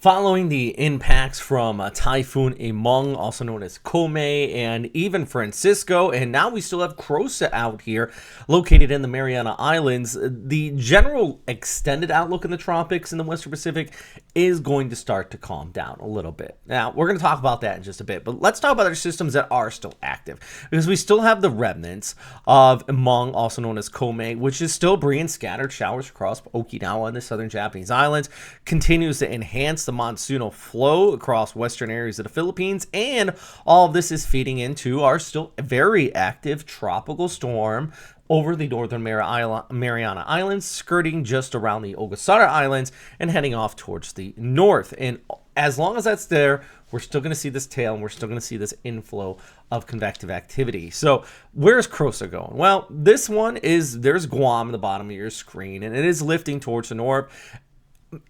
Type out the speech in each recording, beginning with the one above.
Following the impacts from Typhoon Imong, also known as Kome, and even Francisco, and now we still have Krosa out here, located in the Mariana Islands, the general extended outlook in the tropics in the Western Pacific is going to start to calm down a little bit. Now, we're going to talk about that in just a bit, but let's talk about our systems that are still active, because we still have the remnants of Imong, also known as Kome, which is still bringing scattered showers across Okinawa and the southern Japanese islands, continues to enhance the monsoonal flow across western areas of the Philippines, and all of this is feeding into our still very active tropical storm over the northern Mariana Islands, skirting just around the Ogasawara Islands and heading off towards the north. And as long as that's there, we're still going to see this tail, and we're still going to see this inflow of convective activity. So where's Krosa going? Well, this one there's Guam in the bottom of your screen, and it is lifting towards the north,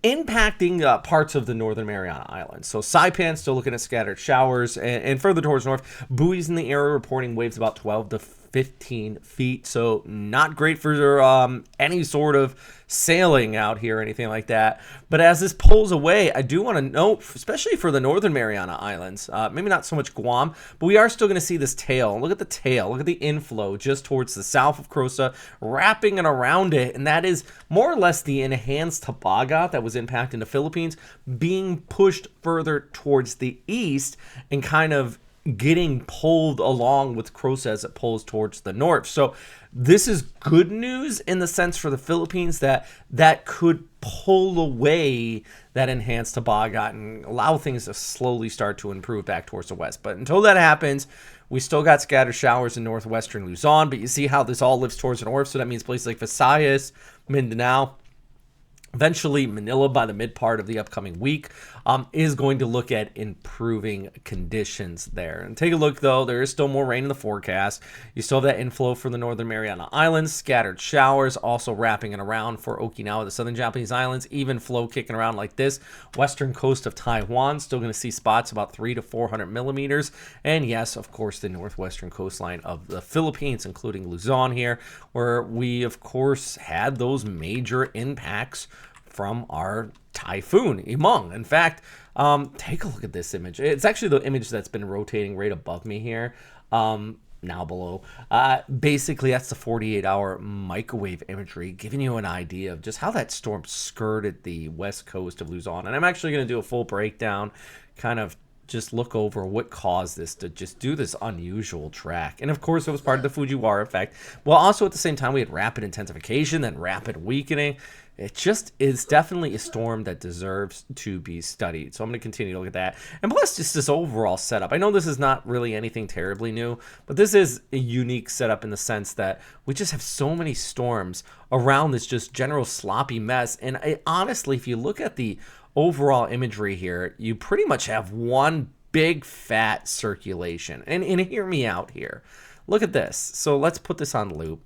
impacting parts of the northern Mariana Islands. So Saipan still looking at scattered showers, and further towards north, buoys in the area reporting waves about 12 to 15 feet. So not great for any sort of sailing out here or anything like that. But as this pulls away, I do want to note, especially for the northern Mariana Islands, maybe not so much Guam, but we are still going to see this tail. Look at the tail. Look at the inflow just towards the south of Krosa, wrapping it around it. And that is more or less the enhanced Tabagat that was impacting the Philippines being pushed further towards the east and kind of getting pulled along with Krosa as it pulls towards the north. So this is good news in the sense for the Philippines that could pull away that enhanced Tabagat and allow things to slowly start to improve back towards the west. But until that happens, we still got scattered showers in northwestern Luzon, but you see how this all lifts towards the north. So that means places like Visayas, Mindanao, eventually Manila by the mid part of the upcoming week is going to look at improving conditions there. And take a look, though, there is still more rain in the forecast. You still have that inflow from the northern Mariana Islands, scattered showers also wrapping it around for Okinawa, the southern Japanese islands, even flow kicking around like this. Western coast of Taiwan, still going to see spots about 300 to 400 millimeters. And yes, of course, the northwestern coastline of the Philippines, including Luzon here, where we, of course, had those major impacts from our Typhoon Imong. In fact, take a look at this image. It's actually the image that's been rotating right above me here, now below. Basically, that's the 48-hour microwave imagery, giving you an idea of just how that storm skirted the west coast of Luzon. And I'm actually going to do a full breakdown, kind of just look over what caused this to just do this unusual track. And of course, it was part of the Fujiwara effect. Well, also at the same time, we had rapid intensification, then rapid weakening. It just is definitely a storm that deserves to be studied. So I'm going to continue to look at that. And plus, just this overall setup. I know this is not really anything terribly new, but this is a unique setup in the sense that we just have so many storms around this just general sloppy mess. And honestly, if you look at the overall imagery here, you pretty much have one big fat circulation. And hear me out here. Look at this. So let's put this on loop.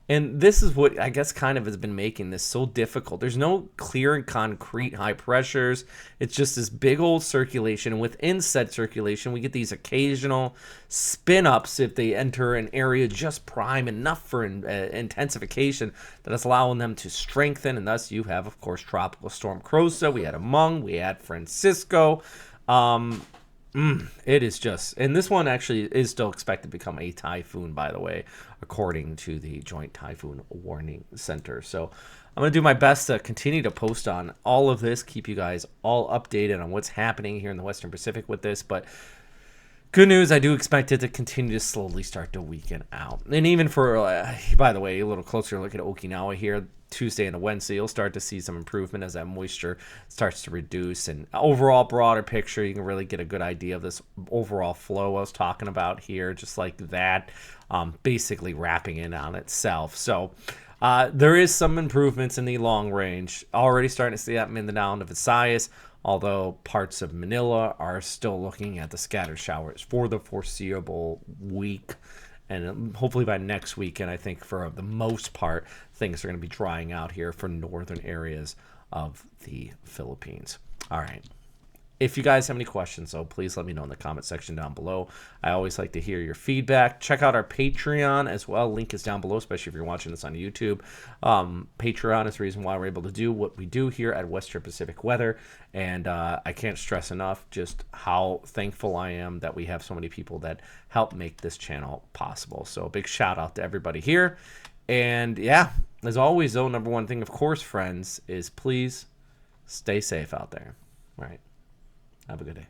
And this is what I guess kind of has been making this so difficult. There's no clear and concrete high pressures. It's just this big old circulation. And within said circulation, we get these occasional spin-ups if they enter an area just prime enough for intensification that is allowing them to strengthen. And thus you have, of course, Tropical Storm Krosa. We had Imong. We had Francisco. It is just, and this one actually is still expected to become a typhoon, by the way, according to the Joint Typhoon Warning Center. So I'm going to do my best to continue to post on all of this, keep you guys all updated on what's happening here in the Western Pacific with this. But good news, I do expect it to continue to slowly start to weaken out. And even for, by the way, a little closer look at Okinawa here, Tuesday and Wednesday, you'll start to see some improvement as that moisture starts to reduce. And overall broader picture, you can really get a good idea of this overall flow I was talking about here, just like that, basically wrapping in on itself. So there is some improvements in the long range. Already starting to see that Mindanao and Visayas, although parts of Manila are still looking at the scattered showers for the foreseeable week. And hopefully by next weekend, I think for the most part, things are going to be drying out here for northern areas of the Philippines. All right. If you guys have any questions, though, please let me know in the comment section down below. I always like to hear your feedback. Check out our Patreon as well. Link is down below, especially if you're watching this on YouTube. Patreon is the reason why we're able to do what we do here at Western Pacific Weather. And I can't stress enough just how thankful I am that we have so many people that help make this channel possible. So a big shout out to everybody here. And yeah, as always, though, number one thing, of course, friends, is please stay safe out there. All right. Have a good day.